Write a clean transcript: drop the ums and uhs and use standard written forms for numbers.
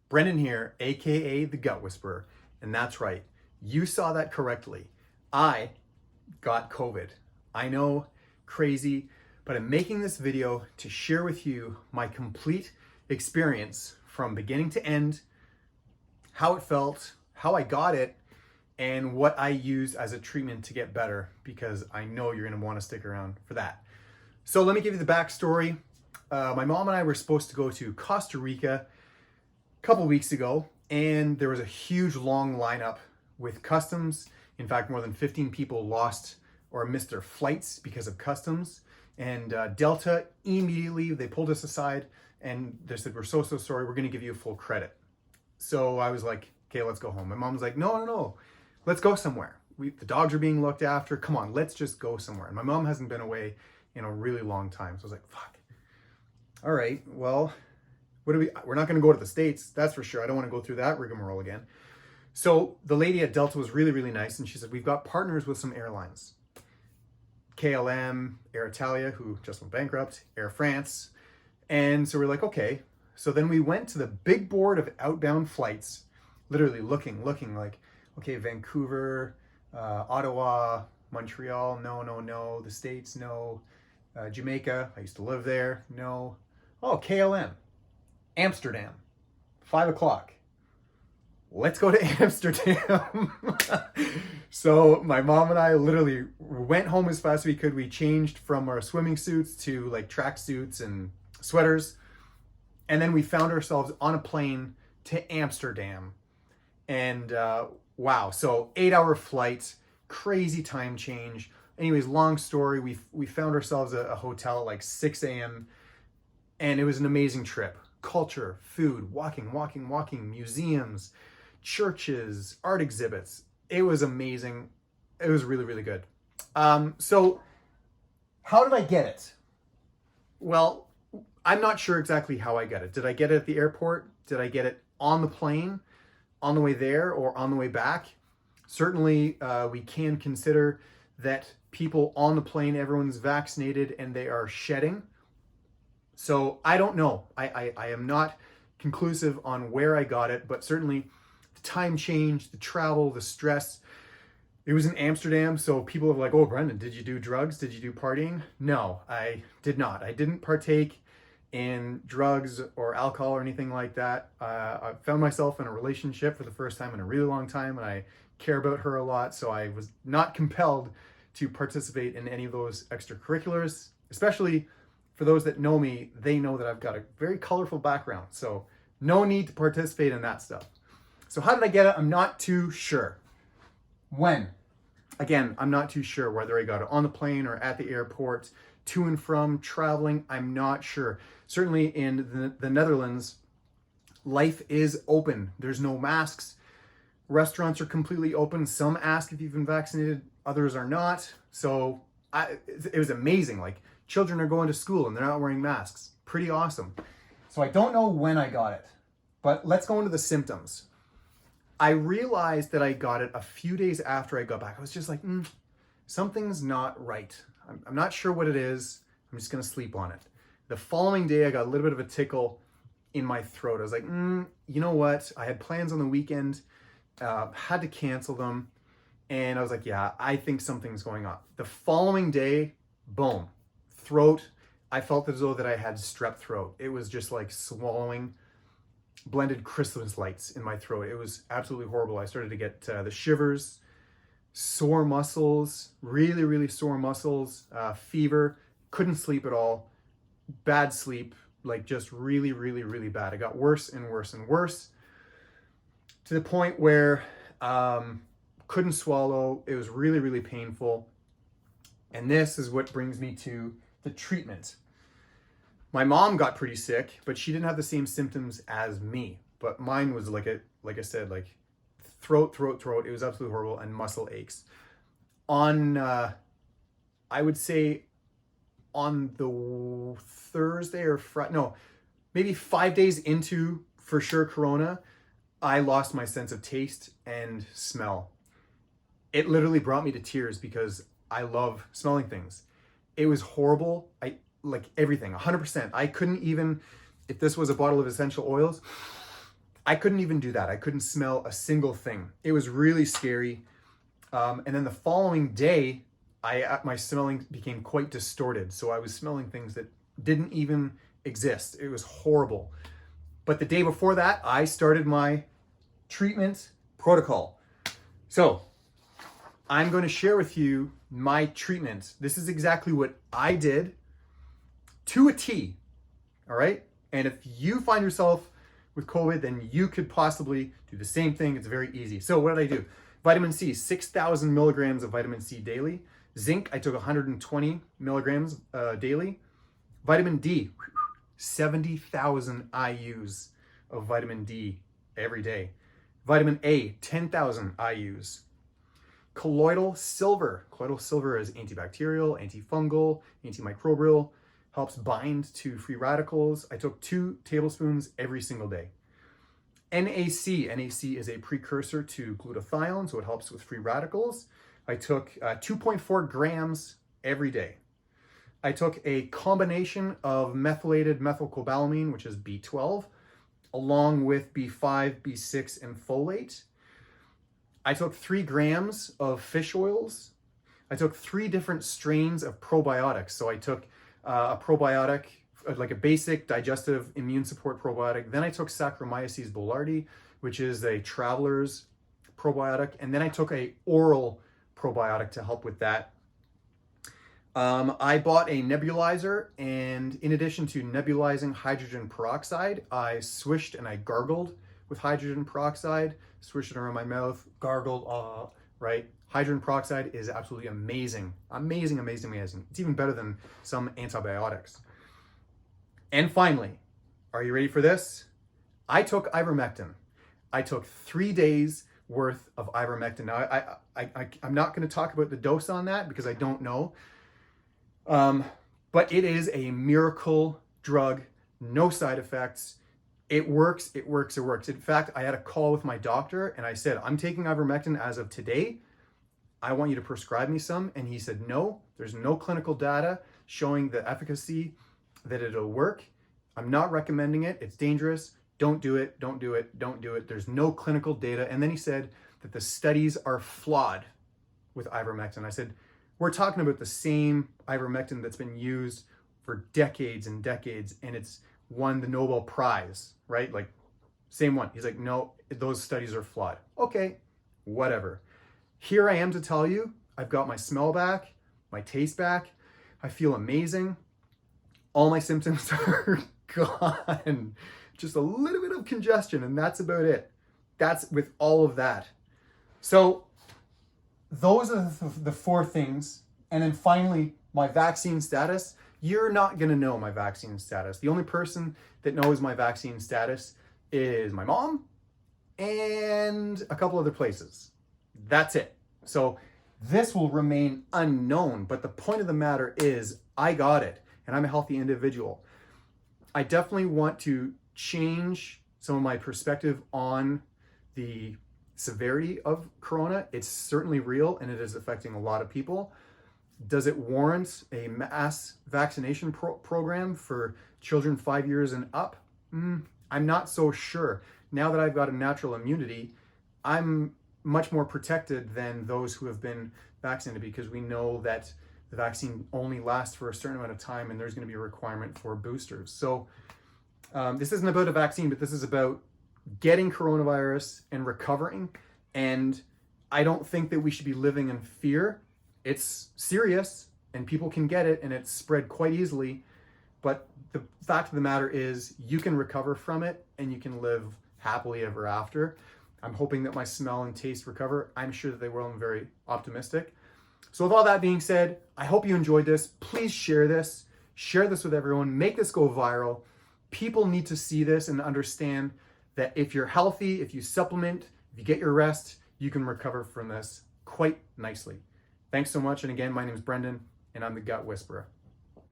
Brendan here, aka the Gut Whisperer, and that's right, you saw that correctly. I got COVID. I know, crazy, but I'm making this video to share with you my complete experience from beginning to end, how it felt, how I got it, and what I used as a treatment to get better, because I know you're gonna wanna stick around for that. So let me give you the backstory. My mom and I were supposed to go to Costa Rica couple weeks ago, and there was a huge long lineup with customs. In fact, more than 15 people lost or missed their flights because of customs. And Delta, immediately, they pulled us aside and they said, we're so sorry, we're gonna give you full credit. So I was like, okay, let's go home. My mom was like, no, let's go somewhere. The dogs are being looked after. Come on, let's just go somewhere. And my mom hasn't been away in a really long time. So I was like, fuck. All right, well, we're not going to go to the States, that's for sure. I don't want to go through that rigmarole again. So the lady at Delta was really, really nice. And she said, we've got partners with some airlines. KLM, Air Italia, who just went bankrupt, Air France. And so we're like, okay. So then we went to the big board of outbound flights, literally looking like, okay, Vancouver, Ottawa, Montreal, no. The States, no. Jamaica, I used to live there, no. Oh, KLM. Amsterdam, 5 o'clock. Let's go to Amsterdam. So my mom and I literally went home as fast as we could. We changed from our swimming suits to like track suits and sweaters. And then we found ourselves on a plane to Amsterdam. And wow, so 8-hour flight, crazy time change. Anyways, long story, we found ourselves a hotel at like 6 a.m. and it was an amazing trip. Culture, food, walking, museums, churches, art exhibits. It was amazing. It was really, really good. So how did I get it? Well, I'm not sure exactly how I got it. Did I get it at the airport? Did I get it on the plane, on the way there, or on the way back? Certainly, we can consider that people on the plane, everyone's vaccinated and they are shedding. So I don't know. I am not conclusive on where I got it, but certainly the time change, the travel, the stress. It was in Amsterdam, so people are like, oh, Brendan, did you do drugs? Did you do partying? No, I did not. I didn't partake in drugs or alcohol or anything like that. I found myself in a relationship for the first time in a really long time, and I care about her a lot, so I was not compelled to participate in any of those extracurriculars, especially for those that know me, they know that I've got a very colorful background, so no need to participate in that stuff. So how did I get it? I'm not too sure. When? Again, I'm not too sure whether I got it on the plane or at the airport, to and from, traveling, I'm not sure. Certainly in the Netherlands, life is open. There's no masks. Restaurants are completely open. Some ask if you've been vaccinated, others are not. So it was amazing. Like, children are going to school and they're not wearing masks. Pretty awesome. So I don't know when I got it, but let's go into the symptoms. I realized that I got it a few days after I got back. I was just like, something's not right. I'm not sure what it is. I'm just gonna sleep on it. The following day, I got a little bit of a tickle in my throat. I was like, you know what? I had plans on the weekend, had to cancel them. And I was like, yeah, I think something's going on. The following day, boom. Throat, I felt as though that I had strep throat. It was just like swallowing blended Christmas lights in my throat. It was absolutely horrible. I started to get the shivers, sore muscles, really, really sore muscles, fever, couldn't sleep at all, bad sleep, like just really, really, really bad. It got worse and worse and worse to the point where couldn't swallow. It was really, really painful. And this is what brings me to the treatment. My mom got pretty sick, but she didn't have the same symptoms as me. But mine was like I said, like throat. It was absolutely horrible, and muscle aches. On, I would say on the Thursday or Friday, no, maybe 5 days into, for sure, Corona, I lost my sense of taste and smell. It literally brought me to tears because I love smelling things. It was horrible. I like everything, 100%. I couldn't even, if this was a bottle of essential oils, I couldn't even do that. I couldn't smell a single thing. It was really scary. And then the following day, my smelling became quite distorted. So I was smelling things that didn't even exist. It was horrible. But the day before that, I started my treatment protocol. So I'm going to share with you my treatment. This is exactly what I did to a T. All right. And if you find yourself with COVID, then you could possibly do the same thing. It's very easy. So what did I do? Vitamin C, 6,000 milligrams of vitamin C daily. Zinc, I took 120 milligrams daily. Vitamin D, 70,000 IUs of vitamin D every day. Vitamin A, 10,000 IUs. Colloidal silver. Colloidal silver is antibacterial, antifungal, antimicrobial, helps bind to free radicals. I took 2 tablespoons every single day. NAC. NAC is a precursor to glutathione, so it helps with free radicals. I took 2.4 grams every day. I took a combination of methylated methylcobalamin, which is B12, along with B5, B6, and folate. I took 3 grams of fish oils. I took 3 different strains of probiotics. So I took a probiotic, like a basic digestive immune support probiotic. Then I took Saccharomyces boulardii, which is a traveler's probiotic. And then I took a oral probiotic to help with that. I bought a nebulizer, and in addition to nebulizing hydrogen peroxide, I swished and I gargled with hydrogen peroxide, swished it around my mouth, gargled, right? Hydrogen peroxide is absolutely amazing. Amazing, amazing, amazing. It's even better than some antibiotics. And finally, are you ready for this? I took ivermectin. I took 3 days worth of ivermectin. Now, I'm not going to talk about the dose on that because I don't know. But it is a miracle drug, no side effects. It works, it works, it works. In fact, I had a call with my doctor and I said, I'm taking ivermectin as of today. I want you to prescribe me some. And he said, no, there's no clinical data showing the efficacy that it'll work. I'm not recommending it. It's dangerous. Don't do it. Don't do it. Don't do it. There's no clinical data. And then he said that the studies are flawed with ivermectin. I said, we're talking about the same ivermectin that's been used for decades and decades, and it's won the Nobel Prize, right? Like, same one. He's like, no, those studies are flawed. Okay, whatever. Here I am to tell you, I've got my smell back, my taste back. I feel amazing. All my symptoms are gone. Just a little bit of congestion, and that's about it. That's with all of that. So those are the 4 things. And then finally, my vaccine status. You're not going to know my vaccine status. The only person that knows my vaccine status is my mom and a couple other places. That's it. So this will remain unknown. But the point of the matter is I got it and I'm a healthy individual. I definitely want to change some of my perspective on the severity of corona. It's certainly real and it is affecting a lot of people. Does it warrant a mass vaccination program for children 5 years and up? I'm not so sure. Now that I've got a natural immunity, I'm much more protected than those who have been vaccinated because we know that the vaccine only lasts for a certain amount of time and there's going to be a requirement for boosters. So this isn't about a vaccine, but this is about getting coronavirus and recovering. And I don't think that we should be living in fear. It's serious and people can get it and it's spread quite easily. But the fact of the matter is you can recover from it and you can live happily ever after. I'm hoping that my smell and taste recover. I'm sure that they will. I'm very optimistic. So with all that being said, I hope you enjoyed this. Please share this. Share this with everyone. Make this go viral. People need to see this and understand that if you're healthy, if you supplement, if you get your rest, you can recover from this quite nicely. Thanks so much. And again, my name is Brendan and I'm the Gut Whisperer.